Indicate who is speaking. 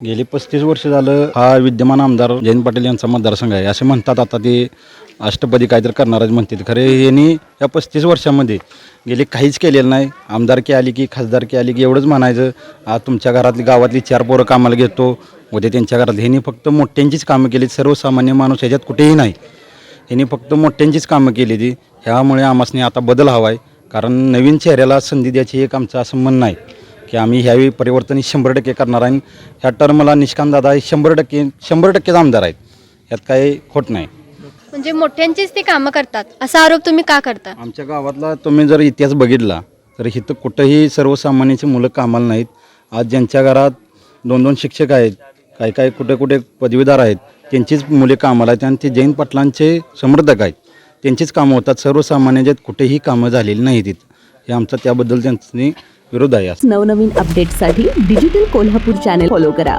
Speaker 1: गेली 35 वर्ष झालं हा विद्यमान आमदार जयंत पाटील यांचा मतदारसंघ आहे असे म्हणतात. आता ते अष्टपदी काहीतरी करणारच म्हणतात. खरे यांनी या 35 वर्षामध्ये गेले काहीच केलेलं नाही. आमदारकी आली की खासदारकी आली की एवढंच म्हणायचं, आज तुमच्या घरातली गावातली 4 पोरं कामाला घेतो, उद्या त्यांच्या घरात. ह्यांनी फक्त मोठ्यांचीच कामं केली, सर्वसामान्य माणूस ह्याच्यात कुठेही नाही. ह्यांनी फक्त मोठ्यांचीच कामं केली ती. ह्यामुळे आम्हासनी आता बदल हवा आहे, कारण नवीन चेहऱ्याला संधी द्यायची एक आमचं असं म्हणणं आहे की आम्ही ह्यावेळी परिवर्तन 100% करणार आहे. ह्या टर्मला निष्कांत दादा हे 100%च आमदार आहेत, यात काही खोट नाही.
Speaker 2: म्हणजे मोठ्यांचीच ती कामं करतात असा आरोप तुम्ही का करता?
Speaker 1: आमच्या गावातला तुम्ही जर इतिहास बघितला तर इथं कुठंही सर्वसामान्याची मुलं कामाला नाहीत. आज ज्यांच्या घरात 2-2 शिक्षक आहेत, काय कुठे पदवीधर आहेत, त्यांचीच मुले कामाला आहेत आणि ते जयंत पाटलांचे समर्थक आहेत. त्यांचीच कामं होतात. सर्वसामान्याच्यात कुठेही कामं झालेली नाहीत. हे आमचा त्याबद्दल त्यांनी विरोध आहे.
Speaker 3: नवनवीन अपडेट्ससाठी डिजिटल कोल्हापूर चॅनेल फॉलो करा.